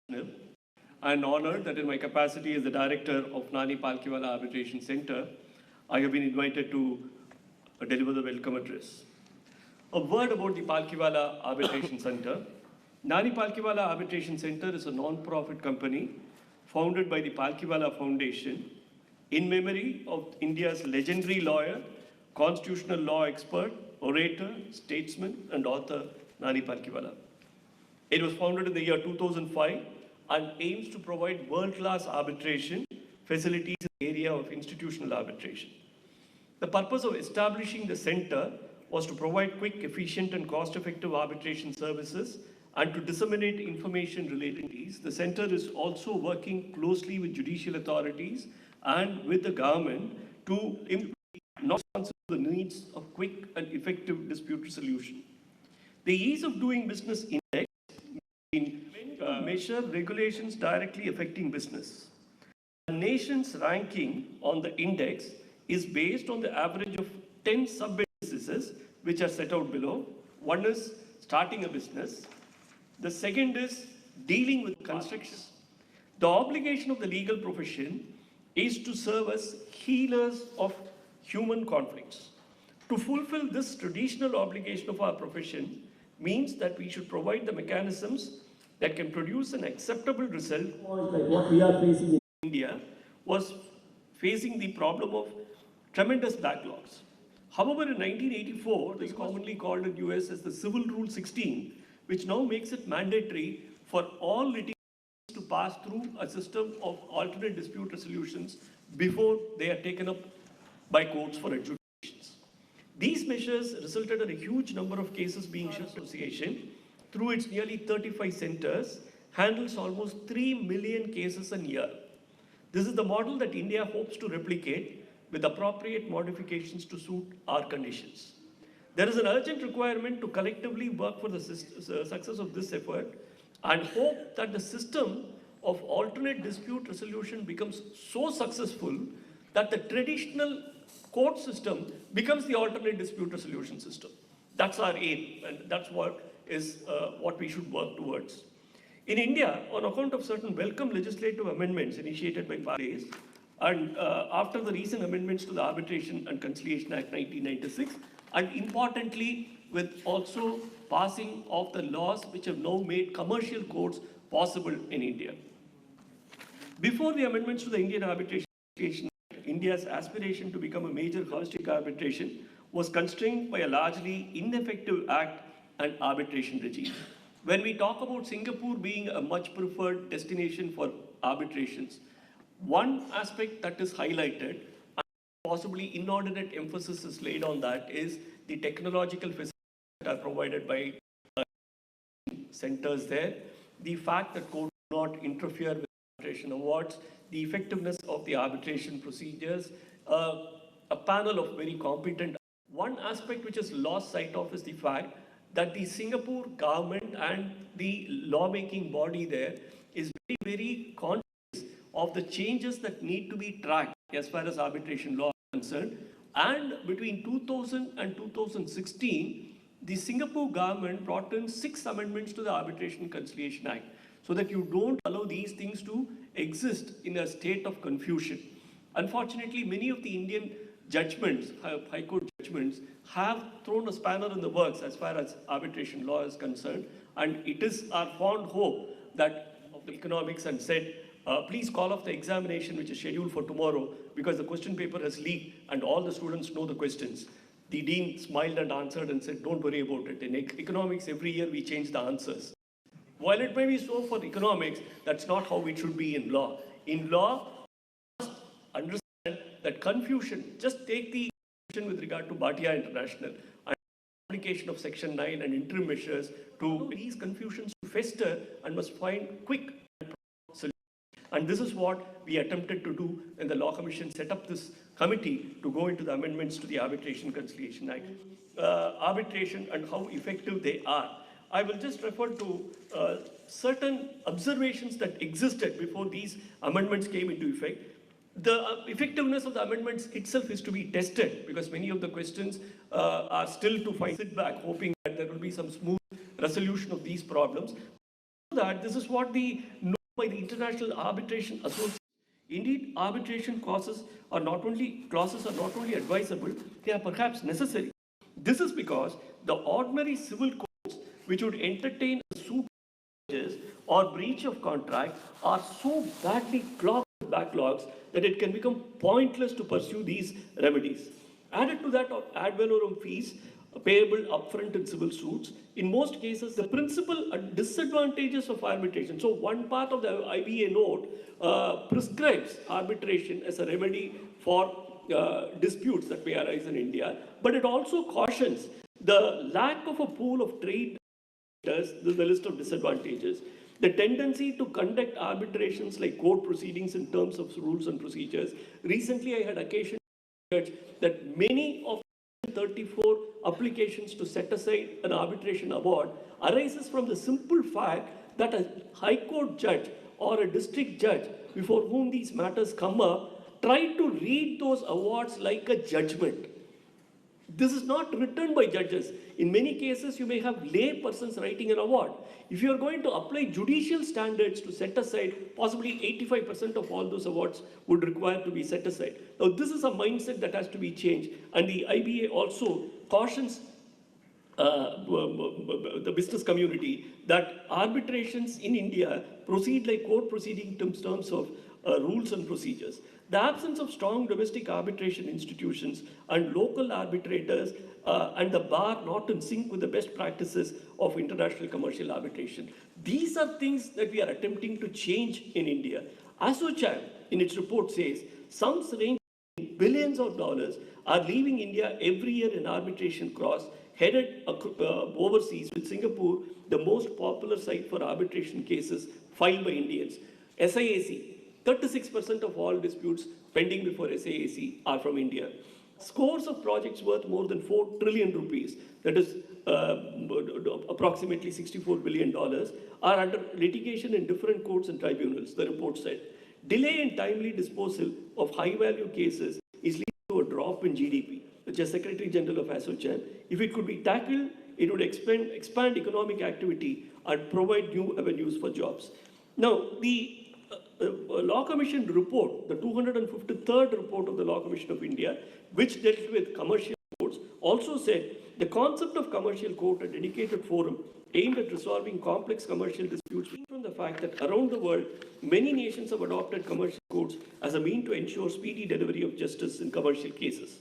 I'm honored that in my capacity as the director of Nani Palkhivala Arbitration Center, I have been invited to deliver the welcome address. A word about the Palkhivala Arbitration Center. Nani Palkhivala Arbitration Center is a non-profit company founded by the Palkhivala Foundation in memory of India's legendary lawyer, constitutional law expert, orator, statesman, and author Nani Palkhivala. It was founded in the year 2005 and aims to provide world-class arbitration facilities in the area of institutional arbitration. The purpose of establishing the center was to provide quick, efficient, and cost-effective arbitration services and to disseminate information relating to these. The center is also working closely with judicial authorities and with the government to not answer the needs of quick and effective dispute resolution. The Ease of Doing Business Index measure regulations directly affecting business. The nation's ranking on the index is based on the average of 10 sub-indices which are set out below. One is starting a business. The second is dealing with construction. The obligation of the legal profession is to serve as healers of human conflicts. To fulfill this traditional obligation of our profession means that we should provide the mechanisms that can produce an acceptable result. Like what we are facing in India was facing the problem of tremendous backlogs. However, in 1984, this is commonly called in US as the Civil Rule 16, which now makes it mandatory for all litigants to pass through a system of alternate dispute resolutions before they are taken up by courts for adjudications. These measures resulted in a huge number of cases being shipped to the association. Through its nearly 35 centers, handles almost 3 million cases a year. This is the model that India hopes to replicate with appropriate modifications to suit our conditions. There is an urgent requirement to collectively work for the success of this effort and hope that the system of alternate dispute resolution becomes so successful that the traditional court system becomes the alternate dispute resolution system. That's our aim, and that's what we should work towards. In India, on account of certain welcome legislative amendments initiated by parties, and after the recent amendments to the Arbitration and Conciliation Act 1996, and importantly, with also passing of the laws which have now made commercial courts possible in India. Before the amendments to the Indian Arbitration Act, India's aspiration to become a major holistic arbitration was constrained by a largely ineffective act and arbitration regime. When we talk about Singapore being a much preferred destination for arbitrations, one aspect that is highlighted, and possibly inordinate emphasis is laid on that, is the technological facilities that are provided by centers there, the fact that courts do not interfere with arbitration awards, the effectiveness of the arbitration procedures, a panel of very competent. One aspect which is lost sight of is the fact that the Singapore government and the lawmaking body there is very, very conscious of the changes that need to be tracked as far as arbitration law is concerned. And between 2000 and 2016, the Singapore government brought in 6 amendments to the Arbitration and Conciliation Act so that you don't allow these things to exist in a state of confusion. Unfortunately, many of the Indian judgments, High Court judgments, have thrown a spanner in the works as far as arbitration law is concerned. And it is our fond hope that of the economics and said, please call off the examination which is scheduled for tomorrow because the question paper has leaked and all the students know the questions. The dean smiled and answered and said, don't worry about it. In economics, every year we change the answers. While it may be so for economics, that's not how it should be in law. In law, you must understand that confusion, just take the confusion with regard to Bhatia International and application of Section 9 and interim measures to these confusions to fester and must find quick solutions. And this is what we attempted to do, and the Law Commission set up this committee to go into the amendments to the Arbitration Conciliation Act. Arbitration and how effective they are. I will just refer to certain observations that existed before these amendments came into effect. The effectiveness of the amendments itself is to be tested because many of the questions are still to sit back, hoping that there will be some smooth resolution of these problems. that this is what the known by the International Arbitration Association. Indeed, arbitration clauses are not only advisable, they are perhaps necessary. This is because the ordinary civil courts which would entertain a suit or breach of contract are so badly clogged with backlogs that it can become pointless to pursue these remedies. Added to that are ad valorem fees payable upfront in civil suits. In most cases, the principal disadvantages of arbitration. So one part of the IBA note prescribes arbitration as a remedy for disputes that may arise in India, but it also cautions the lack of a pool of trade. The list of disadvantages. The tendency to conduct arbitrations like court proceedings in terms of rules and procedures. Recently, I had occasion to judge that many of 34 applications to set aside an arbitration award arises from the simple fact that a high court judge or a district judge before whom these matters come up tried to read those awards like a judgment. This is not written by judges. In many cases, you may have lay persons writing an award. If you are going to apply judicial standards to set aside, possibly 85% of all those awards would require to be set aside. Now, this is a mindset that has to be changed. And the IBA also cautions the business community that arbitrations in India proceed like court proceeding in terms of rules and procedures. The absence of strong domestic arbitration institutions and local arbitrators and the bar not in sync with the best practices of international commercial arbitration. These are things that we are attempting to change in India. ASSOCHAM, in its report, says sums ranging in billions of dollars are leaving India every year in arbitration costs headed overseas, with Singapore the most popular site for arbitration cases filed by Indians. SIAC, 36% of all disputes pending before SAAC are from India. Scores of projects worth more than 4 trillion rupees, that is approximately $64 billion, are under litigation in different courts and tribunals, the report said. Delay in timely disposal of high-value cases is leading to a drop in GDP, which is Secretary General of ASSOCHAM. If it could be tackled, it would expand economic activity and provide new avenues for jobs. Now, the Law Commission report, the 253rd report of the Law Commission of India, which dealt with commercial courts, also said the concept of commercial court, a dedicated forum aimed at resolving complex commercial disputes, from the fact that around the world, many nations have adopted commercial courts as a means to ensure speedy delivery of justice in commercial cases.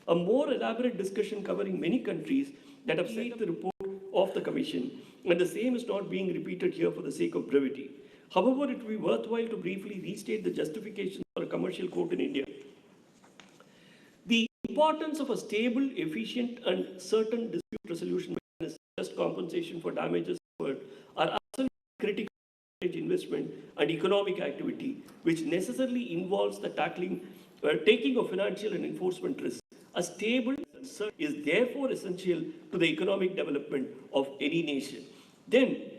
A more elaborate discussion covering many countries that have set up the report of the Commission, and the same is not being repeated here for the sake of brevity. However, it will be worthwhile to briefly restate the justification for a commercial court in India. The importance of a stable, efficient, and certain dispute resolution mechanism, just compensation for damages suffered, are absolutely critical to investment and economic activity, which necessarily involves the taking of financial and enforcement risks. A stable is therefore essential to the economic development of any nation. Then,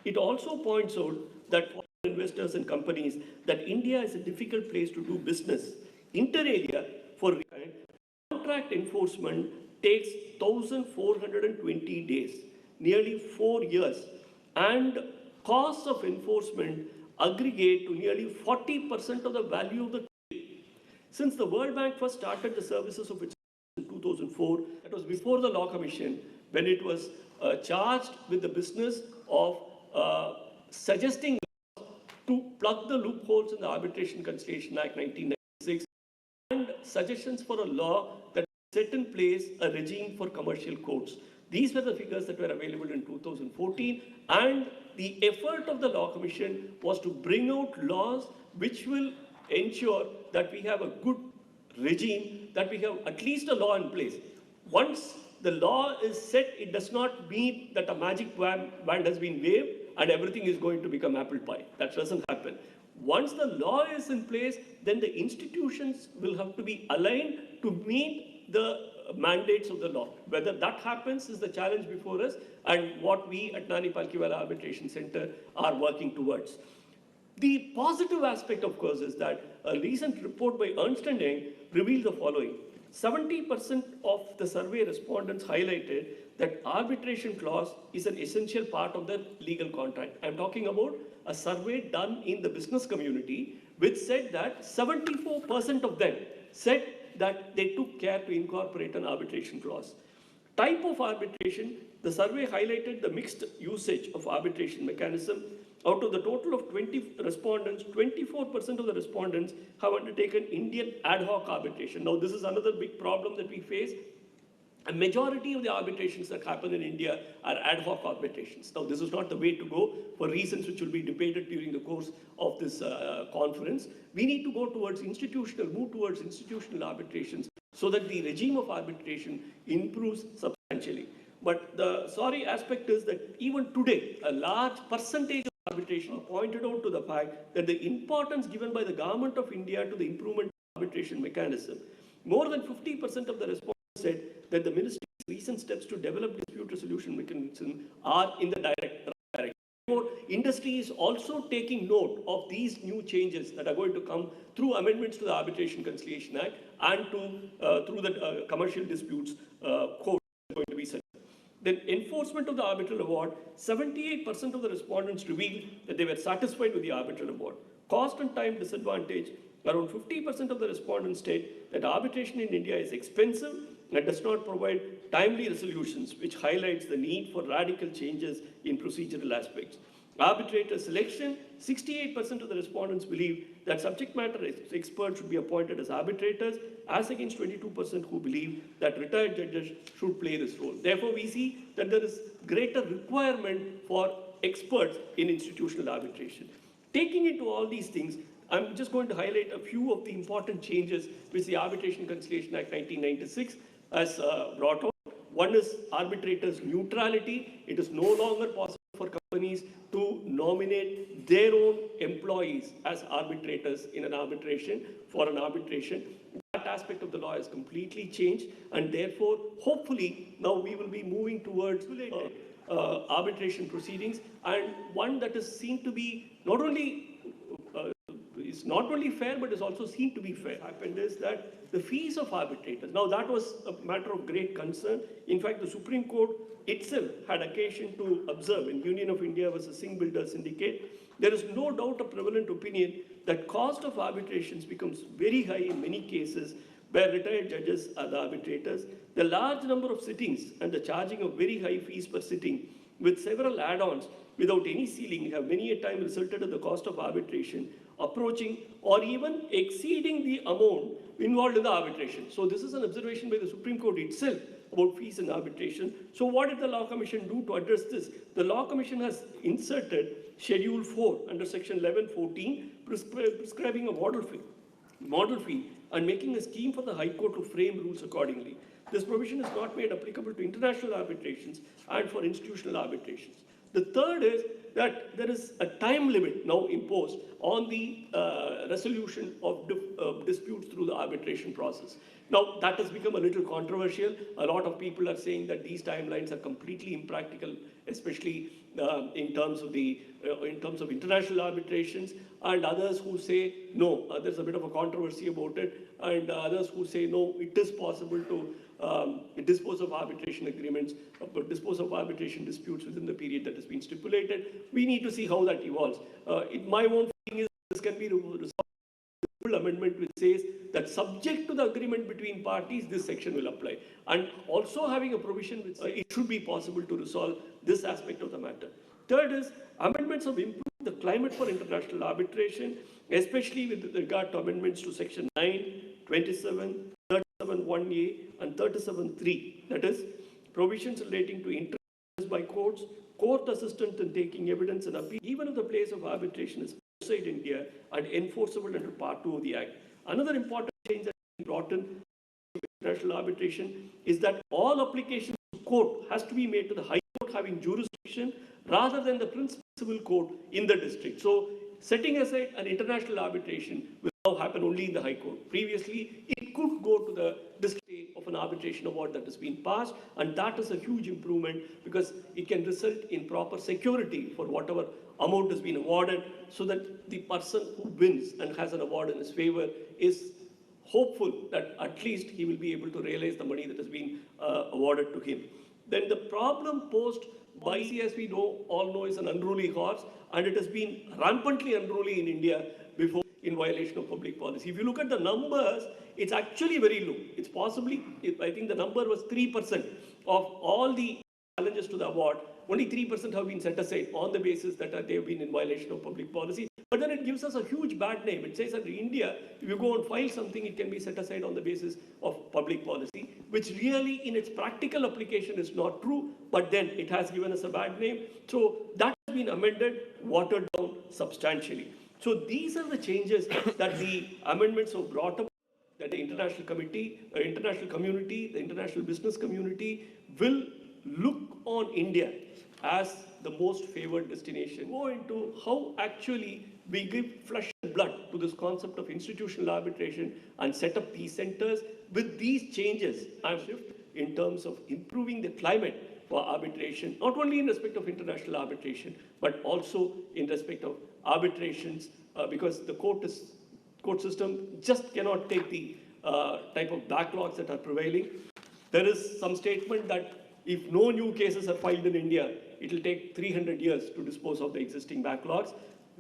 it also points out that for investors and companies that India is a difficult place to do business. Inter alia, for contract enforcement takes 1,420 days, nearly 4 years, and costs of enforcement aggregate to nearly 40% of the value of the trade. Since the World Bank first started the services of its in 2004, that was before the Law Commission, when it was charged with the business of suggesting to plug the loopholes in the Arbitration Conciliation Act 1996 and suggestions for a law that set in place a regime for commercial courts. These were the figures that were available in 2014, and the effort of the Law Commission was to bring out laws which will ensure that we have a good regime, that we have at least a law in place. Once the law is set, it does not mean that a magic wand has been waved and everything is going to become apple pie. That doesn't happen. Once the law is in place, then the institutions will have to be aligned to meet the mandates of the law. Whether that happens is the challenge before us, and what we at Nani Palkhivala Arbitration Center are working towards. The positive aspect, of course, is that a recent report by Ernst & Young revealed the following. 70% of the survey respondents highlighted that arbitration clause is an essential part of the legal contract. I'm talking about a survey done in the business community, which said that 74% of them said that they took care to incorporate an arbitration clause. Type of arbitration, the survey highlighted the mixed usage of arbitration mechanism. Out of the total of 20 respondents, 24% of the respondents have undertaken Indian ad hoc arbitration. Now, this is another big problem that we face. A majority of the arbitrations that happen in India are ad hoc arbitrations. Now, this is not the way to go for reasons which will be debated during the course of this conference. We need to go towards move towards institutional arbitrations so that the regime of arbitration improves substantially. But the sorry aspect is that even today, a large percentage of arbitration pointed out to the fact that the importance given by the government of India to the improvement of arbitration mechanism. More than 50% of the respondents said that the ministry's recent steps to develop dispute resolution mechanism are in the right direction. Therefore, industry is also taking note of these new changes that are going to come through amendments to the Arbitration Conciliation Act and through the Commercial Disputes Code going to be set. Then enforcement of the arbitral award, 78% of the respondents revealed that they were satisfied with the arbitral award. Cost and time disadvantage, around 50% of the respondents state that arbitration in India is expensive and does not provide timely resolutions, which highlights the need for radical changes in procedural aspects. Arbitrator selection, 68% of the respondents believe that subject matter experts should be appointed as arbitrators, as against 22% who believe that retired judges should play this role. Therefore, we see that there is greater requirement for experts in institutional arbitration. Taking into all these things, I'm just going to highlight a few of the important changes which the Arbitration Conciliation Act 1996 has brought out. One is arbitrators' neutrality. It is no longer possible for companies to nominate their own employees as arbitrators in an arbitration for an arbitration. That aspect of the law has completely changed, and therefore, hopefully, now we will be moving towards arbitration proceedings, and one that is seen to be not only fair, but is also seen to be fair. Happened is that the fees of arbitrators, now that was a matter of great concern. In fact, the Supreme Court itself had occasion to observe in Union of India versus Singh Builder Syndicate. There is no doubt a prevalent opinion that cost of arbitrations becomes very high in many cases where retired judges are the arbitrators. The large number of sittings and the charging of very high fees per sitting with several add-ons without any ceiling have many a time resulted in the cost of arbitration approaching or even exceeding the amount involved in the arbitration. So this is an observation by the Supreme Court itself about fees in arbitration. So what did the Law Commission do to address this? The Law Commission has inserted Schedule 4 under Section 1114 prescribing a model fee and making a scheme for the High Court to frame rules accordingly. This provision is not made applicable to international arbitrations and for institutional arbitrations. The third is that there is a time limit now imposed on the resolution of disputes through the arbitration process. Now, that has become a little controversial. A lot of people are saying that these timelines are completely impractical, especially in terms of international arbitrations, and others who say no, there's a bit of a controversy about it, and others who say no, it is possible to dispose of arbitration agreements, dispose of arbitration disputes within the period that has been stipulated. We need to see how that evolves. My own feeling is this can be resolved with a full amendment which says that subject to the agreement between parties, this section will apply. And also having a provision which it should be possible to resolve this aspect of the matter. Third is amendments have improved the climate for international arbitration, especially with regard to amendments to Section 9, 27, 37(1)(a) and 37(3), that is, provisions relating to interference by courts, court assistance in taking evidence and appeal, even if the place of arbitration is outside India and enforceable under Part 2 of the Act. Another important change that has been brought in international arbitration is that all applications to court has to be made to the High Court having jurisdiction rather than the principal civil court in the district. So, setting aside an international arbitration will now happen only in the High Court. Previously, it could go to the district of an arbitration award that has been passed, and that is a huge improvement because it can result in proper security for whatever amount has been awarded so that the person who wins and has an award in his favor is hopeful that at least he will be able to realize the money that has been awarded to him. Then the problem posed by as we all know, is an unruly horse, and it has been rampantly unruly in India before in violation of public policy. If you look at the numbers, it's actually very low. It's possibly, I think the number was 3% of all the challenges to the award. Only 3% have been set aside on the basis that they have been in violation of public policy. But then it gives us a huge bad name. It says that in India, if you go and file something, it can be set aside on the basis of public policy, which really in its practical application is not true, but then it has given us a bad name. So that has been amended, watered down substantially. So these are the changes that the amendments have brought up, that the international community, the international business community will look on India as the most favored destination. Go into how actually we give flesh and blood to this concept of institutional arbitration and set up these centers with these changes and shift in terms of improving the climate for arbitration, not only in respect of international arbitration, but also in respect of arbitrations, because the court system just cannot take the type of backlogs that are prevailing. There is some statement that if no new cases are filed in India, it will take 300 years to dispose of the existing backlogs.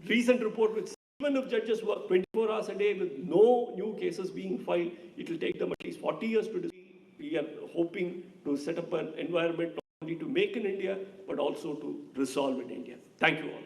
Recent report which even if judges work 24 hours a day with no new cases being filed, it will take them at least 40 years to dispose. We are hoping to set up an environment not only to make in India, but also to resolve in India. Thank you all.